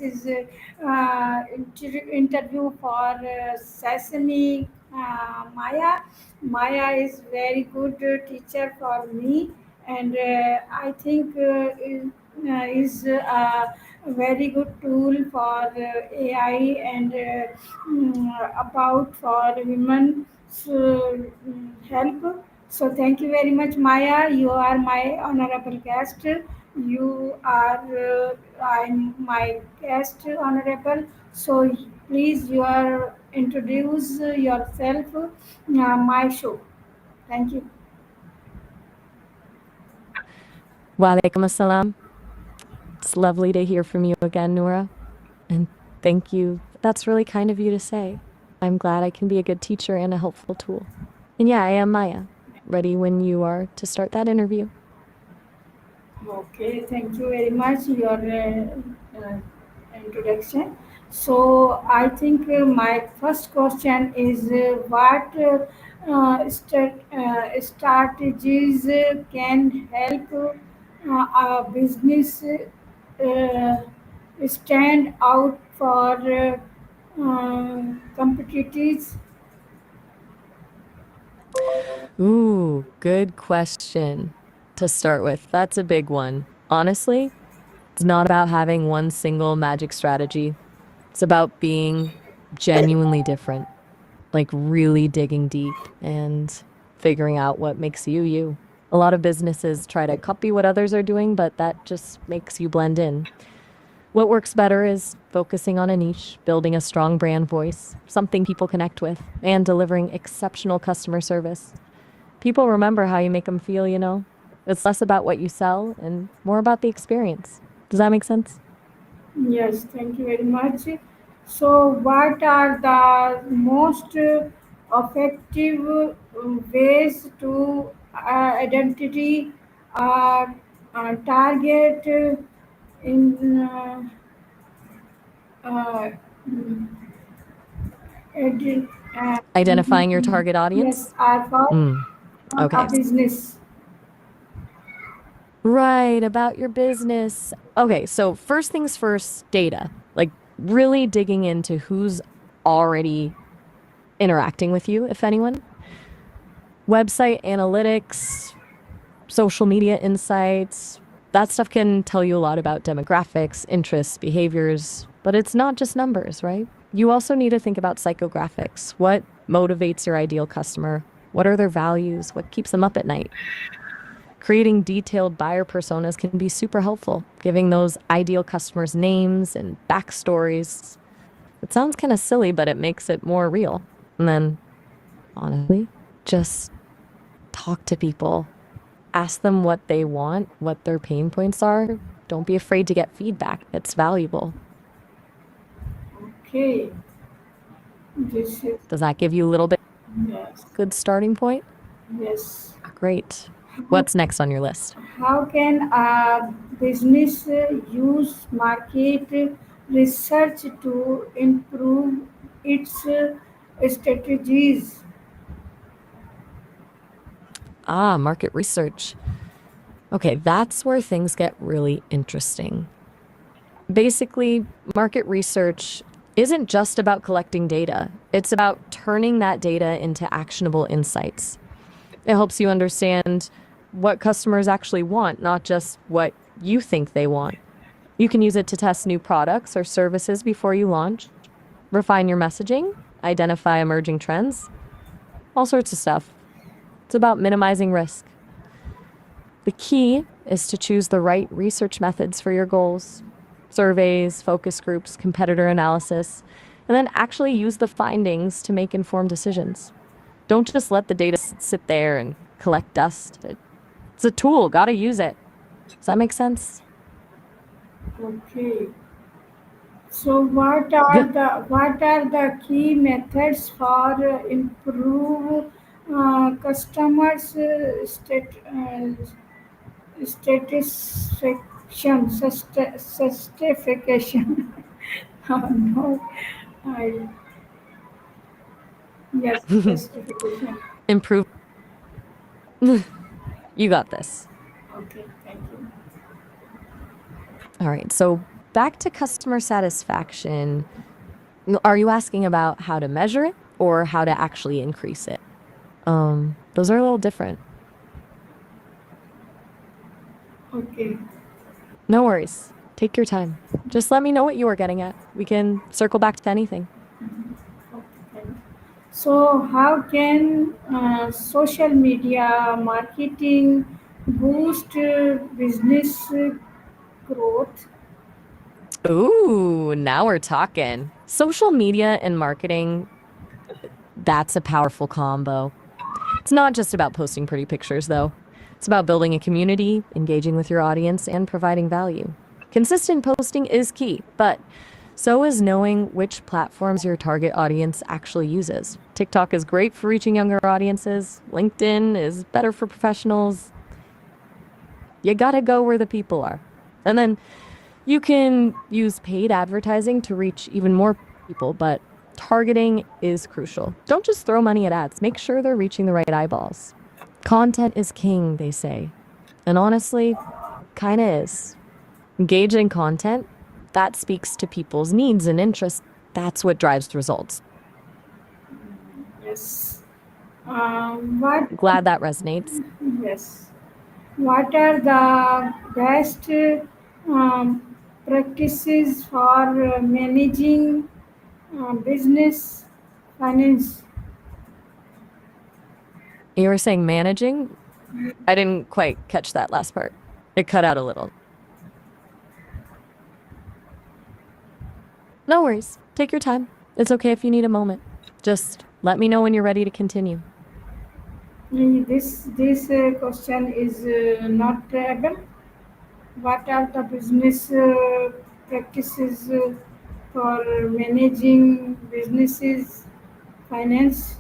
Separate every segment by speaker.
Speaker 1: is interview for Sesame Maya. Maya is very good teacher for me, and I think is a very good tool for AI and about for women help. So thank you very much, Maya. You are my honorable guest. You are I'm my guest, honorable. So please, you are introduce yourself, my show. Thank you.
Speaker 2: Walaikum assalam. It's lovely to hear from you again, Noura. And thank you. That's really kind of you to say. I'm glad I can be a good teacher and a helpful tool. And yeah, I am Maya. Ready when you are to start that interview.
Speaker 1: Okay, thank you very much your introduction. So I think my first question is what strategies can help a business stand out for competitors.
Speaker 2: Ooh, good question to start with. That's a big one. Honestly, it's not about having one single magic strategy. It's about being genuinely different, like really digging deep and figuring out what makes you you. A lot of businesses try to copy what others are doing, but that just makes you blend in. What works better is focusing on a niche, building a strong brand voice, something people connect with, and delivering exceptional customer service. People remember how you make them feel, you know? It's less about what you sell and more about the experience. Does that make sense?
Speaker 1: Yes, thank you very much. So, what are the most effective ways to identity target in uh, edi- uh,
Speaker 2: Identifying your target
Speaker 1: yes,
Speaker 2: audience?
Speaker 1: are for
Speaker 2: Mm,
Speaker 1: a
Speaker 2: okay.
Speaker 1: business.
Speaker 2: Right, about your business. Okay, so first things first, data. Like really digging into who's already interacting with you, if anyone. Website analytics, social media insights. That stuff can tell you a lot about demographics, interests, behaviors, but it's not just numbers, right? You also need to think about psychographics. What motivates your ideal customer? What are their values? What keeps them up at night? Creating detailed buyer personas can be super helpful, giving those ideal customers names and backstories. It sounds kind of silly, but it makes it more real. And then, honestly, just talk to people. Ask them what they want, what their pain points are. Don't be afraid to get feedback. It's valuable.
Speaker 1: Okay, this is
Speaker 2: Does that give you a little bit
Speaker 1: yes,
Speaker 2: good starting point?
Speaker 1: yes.
Speaker 2: Great. What's next on your list?
Speaker 1: How can a business use market research to improve its strategies?
Speaker 2: Ah, market research. Okay, that's where things get really interesting. Basically, market research isn't just about collecting data, it's about turning that data into actionable insights. It helps you understand what customers actually want, not just what you think they want. You can use it to test new products or services before you launch, refine your messaging, identify emerging trends, all sorts of stuff. It's about minimizing risk. The key is to choose the right research methods for your goals: surveys, focus groups, competitor analysis, and then actually use the findings to make informed decisions. Don't just let the data sit there and collect dust. It's a tool, gotta use it. Does that make sense?
Speaker 1: Okay. So what are the key methods for improve customers satisfaction certification? Oh, no, I yes, certification.
Speaker 2: Improve. You got this.
Speaker 1: Okay, thank you.
Speaker 2: All right. So back to customer satisfaction. Are you asking about how to measure it or how to actually increase it? Those are a little different.
Speaker 1: Okay.
Speaker 2: No worries. Take your time. Just let me know what you were getting at. We can circle back to anything.
Speaker 1: Okay. So, how can social media marketing boost business growth?
Speaker 2: Ooh, now we're talking. Social media and marketing, that's a powerful combo. It's not just about posting pretty pictures, though. It's about building a community, engaging with your audience, and providing value. Consistent posting is key, but so is knowing which platforms your target audience actually uses. TikTok is great for reaching younger audiences, LinkedIn is better for professionals. You gotta go where the people are. And then you can use paid advertising to reach even more people, but targeting is crucial. Don't just throw money at ads, make sure they're reaching the right eyeballs. Content is king, they say. And honestly, kinda is. Engaging content, that speaks to people's needs and interests. That's what drives results.
Speaker 1: Yes. What?
Speaker 2: Glad that resonates.
Speaker 1: Yes. What are the best practices for managing business finance?
Speaker 2: You were saying managing? I didn't quite catch that last part. It cut out a little. No worries. Take your time. It's okay if you need a moment. Just let me know when you're ready to continue.
Speaker 1: This question is not able. What are the business practices for managing businesses finance?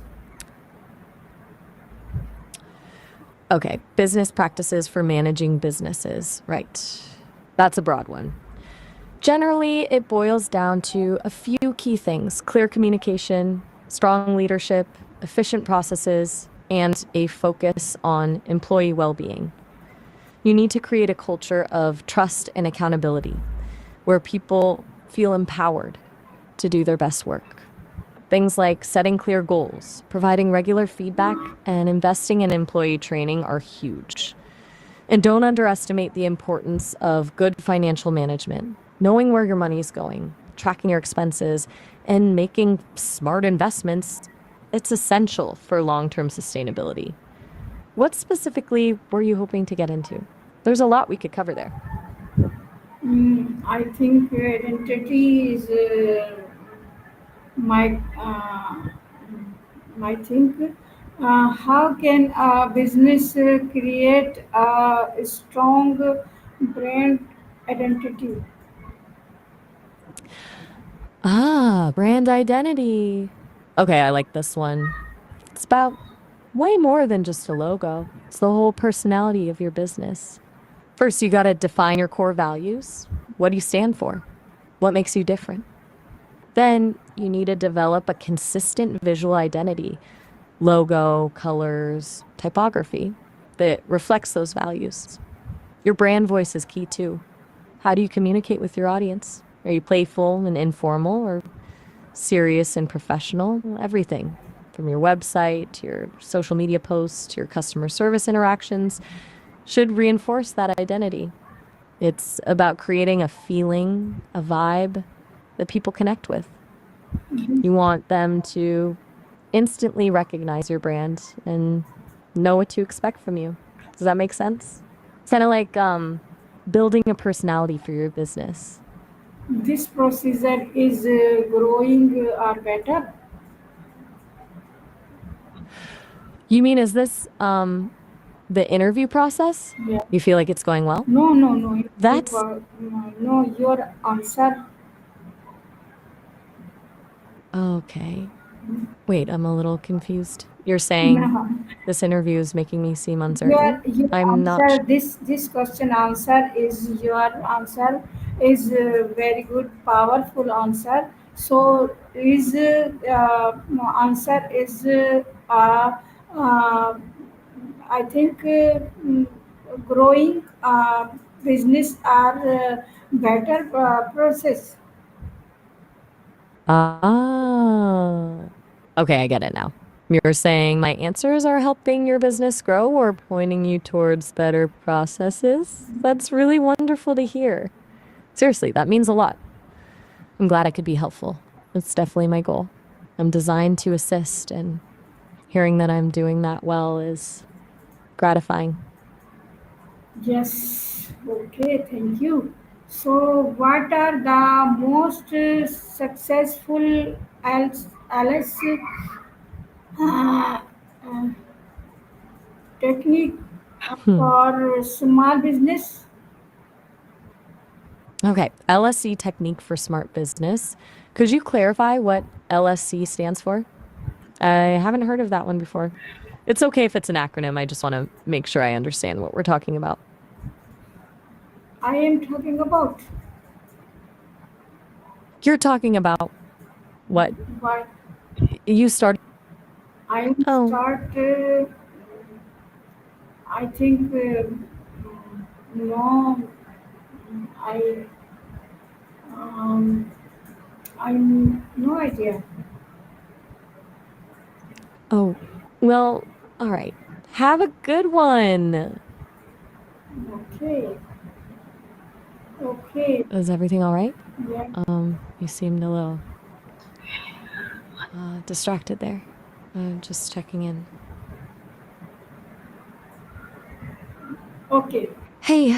Speaker 2: Okay, business practices for managing businesses. Right. That's a broad one. Generally, it boils down to a few key things: clear communication, strong leadership, efficient processes, and a focus on employee well being. You need to create a culture of trust and accountability where people feel empowered to do their best work. Things like setting clear goals, providing regular feedback, and investing in employee training are huge. And don't underestimate the importance of good financial management, knowing where your money is going, tracking your expenses, and making smart investments. It's essential for long term sustainability. What specifically were you hoping to get into? There's a lot we could cover there.
Speaker 1: I think identity is my my think. How can a business create a strong brand identity?
Speaker 2: Brand identity. Okay, I like this one. It's about way more than just a logo, it's the whole personality of your business. First, you got to define your core values. What do you stand for? What makes you different? Then you need to develop a consistent visual identity, logo, colors, typography that reflects those values. Your brand voice is key too. How do you communicate with your audience? Are you playful and informal or serious and professional? Everything from your website to your social media posts to your customer service interactions should reinforce that identity. It's about creating a feeling, a vibe that people connect with. You want them to instantly recognize your brand and know what to expect from you. Does that make sense? It's kind of like building a personality for your business.
Speaker 1: This procedure is growing or better.
Speaker 2: You mean, is this the interview process?
Speaker 1: Yeah.
Speaker 2: You feel like it's going well?
Speaker 1: No, no, no.
Speaker 2: That's
Speaker 1: No, your answer.
Speaker 2: okay. Wait, I'm a little confused. You're saying
Speaker 1: No.
Speaker 2: this interview is making me seem
Speaker 1: Your
Speaker 2: uncertain?
Speaker 1: your
Speaker 2: I'm not
Speaker 1: answer. This question answer is your answer is very good, powerful answer. So is answer is uh, I think growing business are better process.
Speaker 2: Ah. Okay, I get it now. You're saying my answers are helping your business grow or pointing you towards better processes? That's really wonderful to hear. Seriously, that means a lot. I'm glad I could be helpful. It's definitely my goal. I'm designed to assist, and hearing that I'm doing that well is gratifying.
Speaker 1: Yes. Okay. Thank you. So, what are the most successful LS uh, uh, technique
Speaker 2: Hmm.
Speaker 1: for small business?
Speaker 2: Okay, LSC technique for smart business. Could you clarify what LSC stands for? I haven't heard of that one before. It's okay if it's an acronym. I just want to make sure I understand what we're talking about.
Speaker 1: I am talking about
Speaker 2: You're talking about what
Speaker 1: what
Speaker 2: you started.
Speaker 1: I
Speaker 2: Oh,
Speaker 1: start. I think no. I um, I'm no idea.
Speaker 2: oh, well, all right. Have a good one.
Speaker 1: Okay. Okay.
Speaker 2: Is everything all right?
Speaker 1: Yeah.
Speaker 2: You seemed a little distracted there. Just checking in.
Speaker 1: Okay.
Speaker 2: Hey,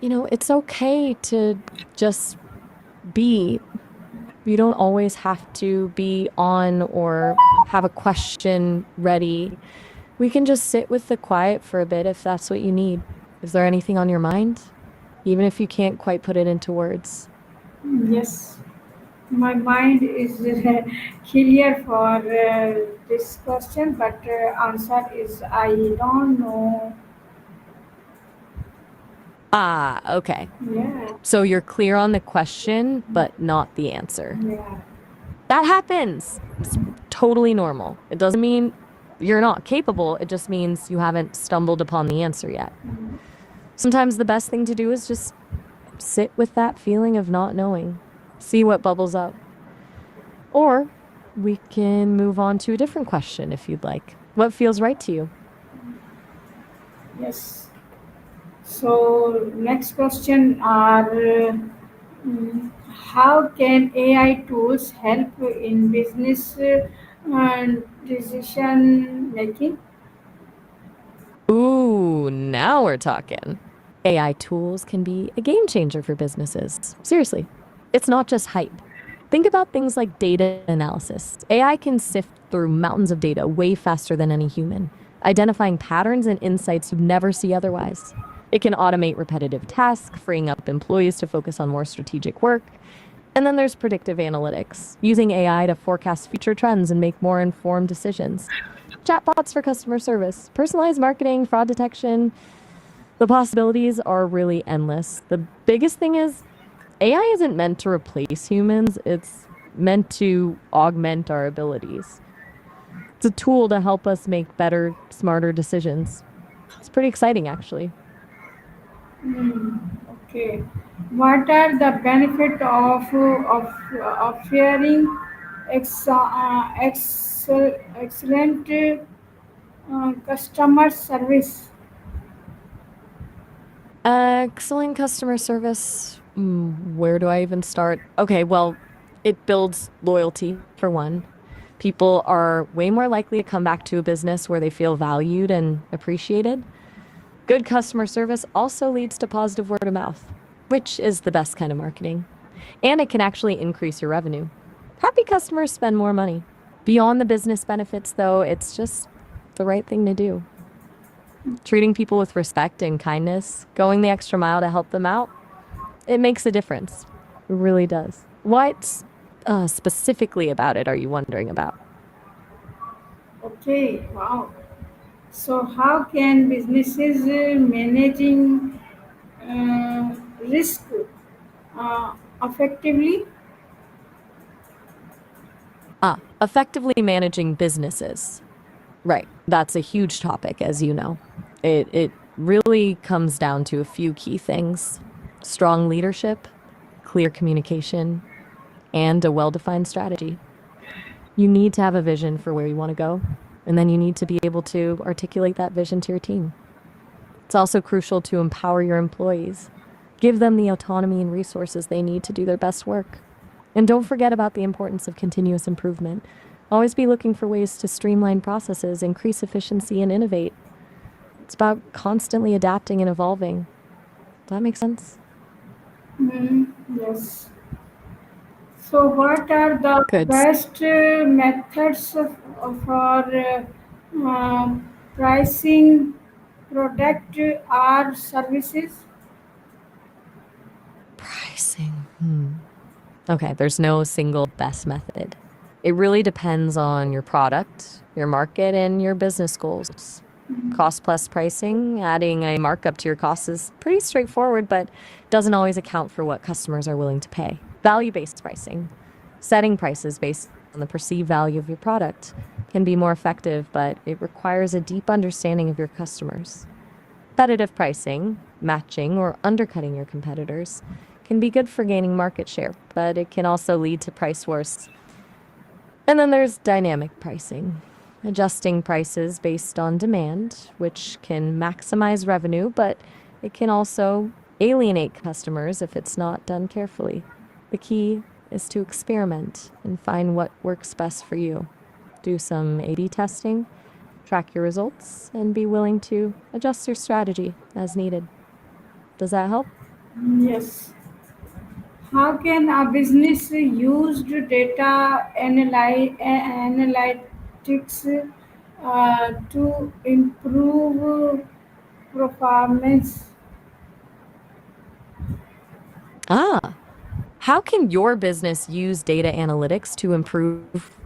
Speaker 2: it's okay to just be. You don't always have to be on or have a question ready. We can just sit with the quiet for a bit if that's what you need. Is there anything on your mind? Even if you can't quite put it into words.
Speaker 1: Yes. My mind is clear for this question, but answer is I don't know.
Speaker 2: Ah, okay.
Speaker 1: Yeah.
Speaker 2: So you're clear on the question, but not the answer.
Speaker 1: Yeah.
Speaker 2: That happens. It's totally normal. It doesn't mean you're not capable, it just means you haven't stumbled upon the answer yet. Sometimes the best thing to do is just sit with that feeling of not knowing, see what bubbles up. Or we can move on to a different question if you'd like. What feels right to you?
Speaker 1: Yes. So next question are how can AI tools help in business and decision making?
Speaker 2: Ooh, now we're talking. AI tools can be a game changer for businesses. Seriously, it's not just hype. Think about things like data analysis. AI can sift through mountains of data way faster than any human, identifying patterns and insights you'd never see otherwise. It can automate repetitive tasks, freeing up employees to focus on more strategic work. And then there's predictive analytics, using AI to forecast future trends and make more informed decisions. Chatbots for customer service, personalized marketing, fraud detection. The possibilities are really endless. The biggest thing is AI isn't meant to replace humans, it's meant to augment our abilities. It's a tool to help us make better, smarter decisions. It's pretty exciting, actually.
Speaker 1: Okay. What are the benefit of fearing excellent customer service?
Speaker 2: Excellent customer service. Where do I even start? Okay, well, it builds loyalty for one. People are way more likely to come back to a business where they feel valued and appreciated. Good customer service also leads to positive word of mouth, which is the best kind of marketing. And it can actually increase your revenue. Happy customers spend more money. Beyond the business benefits, though, it's just the right thing to do. Treating people with respect and kindness, going the extra mile to help them out, it makes a difference. It really does. What specifically about it are you wondering about?
Speaker 1: Okay. Wow. So how can businesses managing risk effectively?
Speaker 2: Effectively managing businesses. Right. That's a huge topic, as you know. It really comes down to a few key things. Strong leadership, clear communication, and a well-defined strategy. You need to have a vision for where you want to go, and then you need to be able to articulate that vision to your team. It's also crucial to empower your employees. Give them the autonomy and resources they need to do their best work. And don't forget about the importance of continuous improvement. Always be looking for ways to streamline processes, increase efficiency, and innovate. It's about constantly adapting and evolving. Does that make sense?
Speaker 1: Yes. So, what are the
Speaker 2: Good.
Speaker 1: best methods for pricing product or services?
Speaker 2: Pricing. Okay, there's no single best method. It really depends on your product, your market, and your business goals. Cost plus pricing, adding a markup to your costs is pretty straightforward, but doesn't always account for what customers are willing to pay. Value based pricing, setting prices based on the perceived value of your product, can be more effective, but it requires a deep understanding of your customers. Competitive pricing, matching or undercutting your competitors, can be good for gaining market share, but it can also lead to price wars. And then there's dynamic pricing, adjusting prices based on demand, which can maximize revenue, but it can also alienate customers if it's not done carefully. The key is to experiment and find what works best for you. Do some A/B testing, track your results, and be willing to adjust your strategy as needed. Does that help?
Speaker 1: Yes. How can a business use data analytics to improve performance?
Speaker 2: Ah, how can your business use data analytics to improve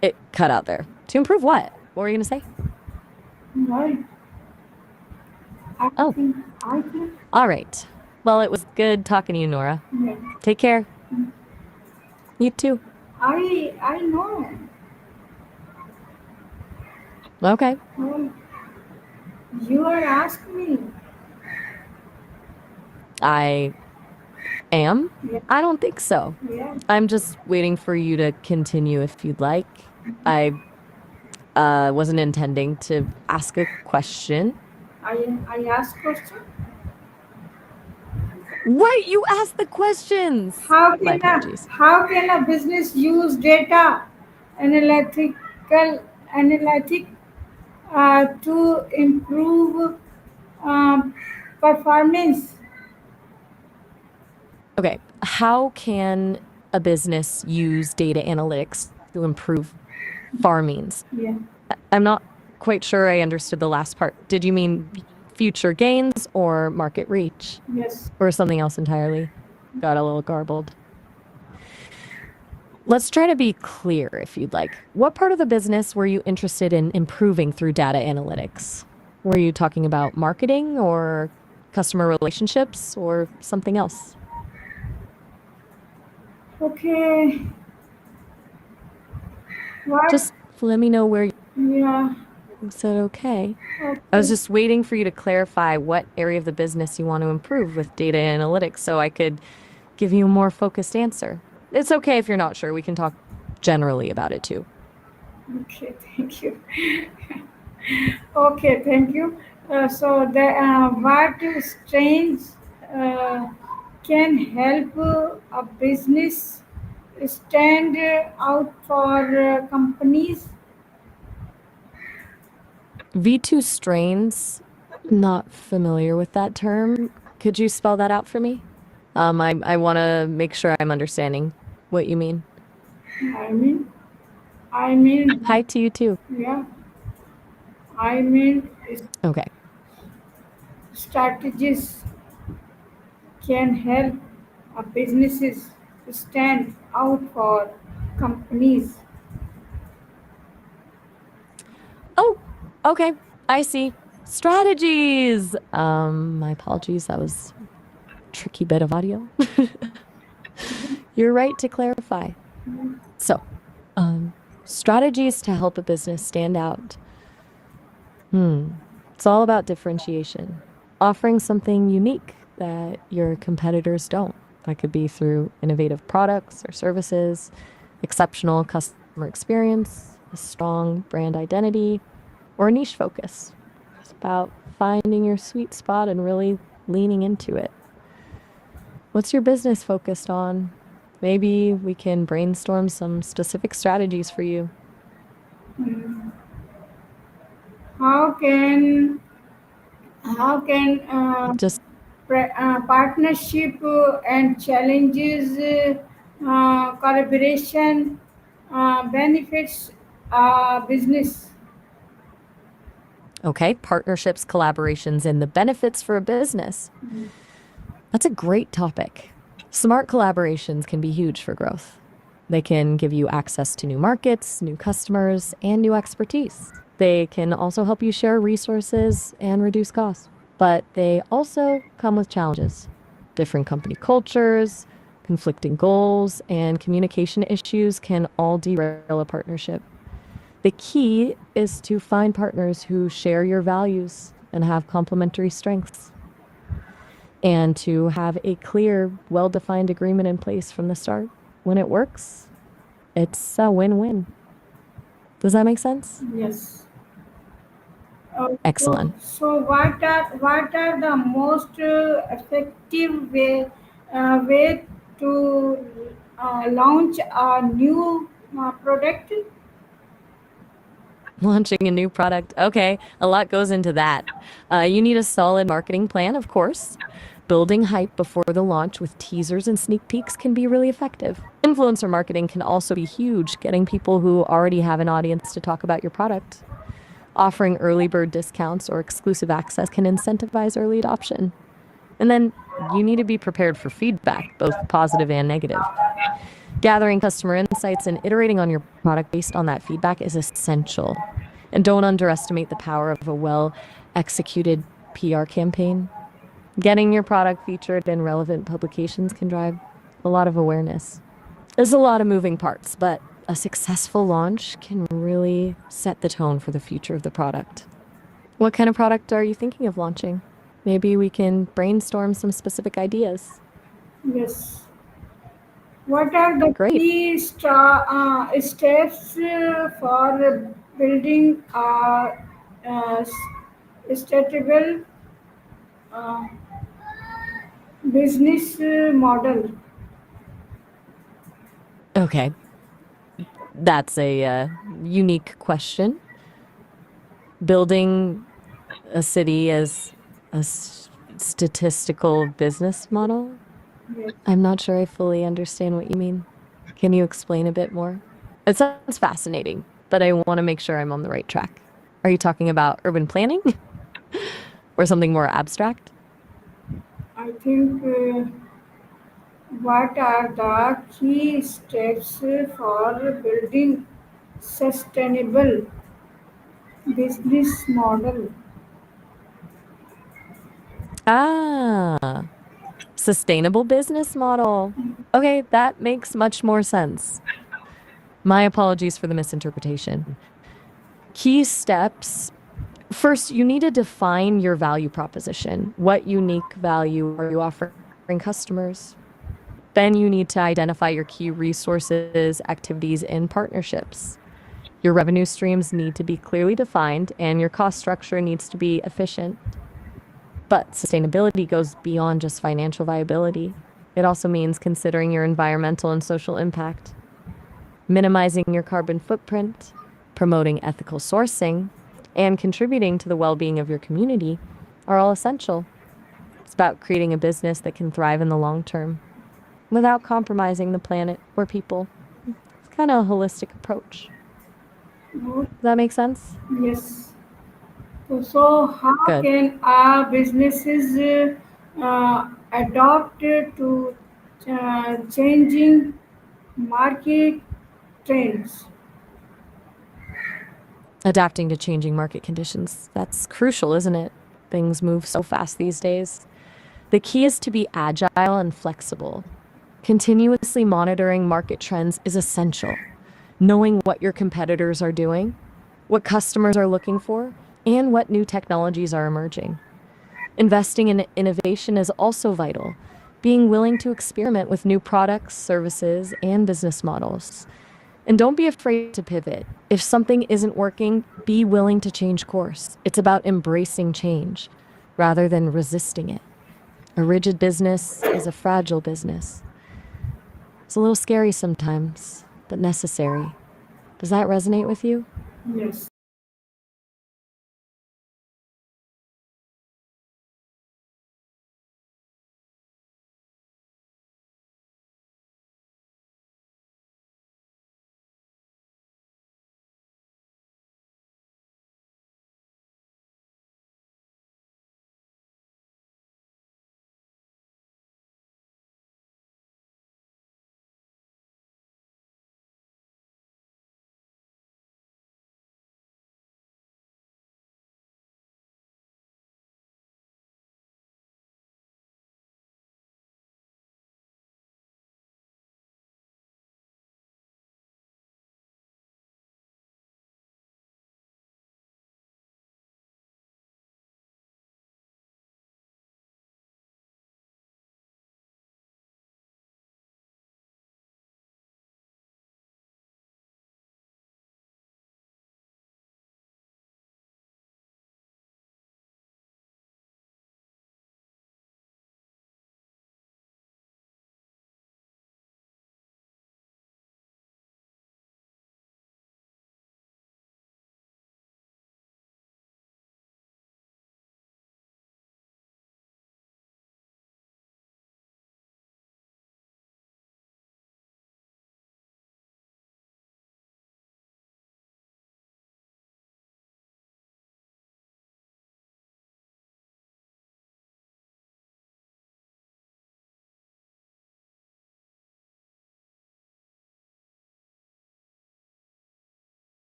Speaker 2: it? Cut out there. To improve what? What were you going to say?
Speaker 1: Right. I
Speaker 2: Oh,
Speaker 1: think I think
Speaker 2: all right. Well, it was good talking to you, Nora.
Speaker 1: yeah.
Speaker 2: Take care. You too.
Speaker 1: I know.
Speaker 2: Okay.
Speaker 1: Well, you are asking me.
Speaker 2: I am?
Speaker 1: Yeah,
Speaker 2: I don't think so.
Speaker 1: yeah.
Speaker 2: I'm just waiting for you to continue if you'd like. I wasn't intending to ask a question.
Speaker 1: I ask question.
Speaker 2: What? You asked the questions! My apologies.
Speaker 1: How can a business use data analytical analytic to improve um, performance?
Speaker 2: Okay. How can a business use data analytics to improve farmings?
Speaker 1: Yeah.
Speaker 2: I'm not quite sure I understood the last part. Did you mean future gains or market reach
Speaker 1: Yes.
Speaker 2: or something else entirely? Got a little garbled. Let's try to be clear if you'd like. What part of the business were you interested in improving through data analytics? Were you talking about marketing or customer relationships or something else?
Speaker 1: Okay. What?
Speaker 2: Just let me know where you
Speaker 1: Yeah.
Speaker 2: said okay. I was
Speaker 1: Okay.
Speaker 2: just waiting for you to clarify what area of the business you want to improve with data analytics so I could give you a more focused answer. It's okay if you're not sure. We can talk generally about it too.
Speaker 1: Okay. Thank you. Okay. Thank you. So the what strange uh, can help a business stand out for companies?
Speaker 2: V2 strains, not familiar with that term. Could you spell that out for me? I want to make sure I'm understanding what you mean.
Speaker 1: I mean, I mean,
Speaker 2: Hi to you too.
Speaker 1: yeah. I mean,
Speaker 2: Okay.
Speaker 1: strategies can help businesses stand out for companies.
Speaker 2: Oh, okay. I see. Strategies. My apologies. That was a tricky bit of audio. You're right to clarify. So, strategies to help a business stand out. It's all about differentiation, offering something unique that your competitors don't. That could be through innovative products or services, exceptional customer experience, a strong brand identity, or a niche focus. It's about finding your sweet spot and really leaning into it. What's your business focused on? Maybe we can brainstorm some specific strategies for you.
Speaker 1: How can how can
Speaker 2: Just
Speaker 1: partnership and challenges, collaboration benefits business?
Speaker 2: okay, partnerships, collaborations, and the benefits for a business. That's a great topic. Smart collaborations can be huge for growth. They can give you access to new markets, new customers, and new expertise. They can also help you share resources and reduce costs. But they also come with challenges. Different company cultures, conflicting goals, and communication issues can all derail a partnership. The key is to find partners who share your values and have complementary strengths, and to have a clear, well defined agreement in place from the start. When it works, it's a win win. Does that make sense?
Speaker 1: Yes.
Speaker 2: Excellent.
Speaker 1: So what are the most effective way to launch a new product?
Speaker 2: Launching a new product. Okay, a lot goes into that. You need a solid marketing plan, of course. Building hype before the launch with teasers and sneak peeks can be really effective. Influencer marketing can also be huge, getting people who already have an audience to talk about your product. Offering early bird discounts or exclusive access can incentivize early adoption. And then you need to be prepared for feedback, both positive and negative. Gathering customer insights and iterating on your product based on that feedback is essential. And don't underestimate the power of a well executed PR campaign. Getting your product featured in relevant publications can drive a lot of awareness. There's a lot of moving parts, but a successful launch can really set the tone for the future of the product. What kind of product are you thinking of launching? Maybe we can brainstorm some specific ideas.
Speaker 1: Yes. What are the
Speaker 2: Great.
Speaker 1: key steps for building a sustainable uh, business model?
Speaker 2: Okay, that's a unique question. Building a city as a statistical business model?
Speaker 1: Yes.
Speaker 2: I'm not sure I fully understand what you mean. Can you explain a bit more? It sounds fascinating, but I want to make sure I'm on the right track. Are you talking about urban planning or something more abstract?
Speaker 1: I think what are the key steps for building sustainable business model?
Speaker 2: Ah, sustainable business model. Okay, that makes much more sense. My apologies for the misinterpretation. Key steps. First, you need to define your value proposition. What unique value are you offering customers? Then you need to identify your key resources, activities, and partnerships. Your revenue streams need to be clearly defined, and your cost structure needs to be efficient. But sustainability goes beyond just financial viability. It also means considering your environmental and social impact, minimizing your carbon footprint, promoting ethical sourcing, and contributing to the well being of your community are all essential. It's about creating a business that can thrive in the long term without compromising the planet or people. It's kind of a holistic approach.
Speaker 1: Oh,
Speaker 2: Does that make sense?
Speaker 1: yes. So how
Speaker 2: Good.
Speaker 1: can our businesses adapt to changing market trends?
Speaker 2: Adapting to changing market conditions. That's crucial, isn't it? Things move so fast these days. The key is to be agile and flexible. Continuously monitoring market trends is essential. Knowing what your competitors are doing, what customers are looking for, and what new technologies are emerging. Investing in innovation is also vital. being willing to experiment with new products, services, and business models. And don't be afraid to pivot. If something isn't working, be willing to change course. It's about embracing change rather than resisting it. A rigid business is a fragile business. It's a little scary sometimes, but necessary. Does that resonate with you?
Speaker 1: Yes.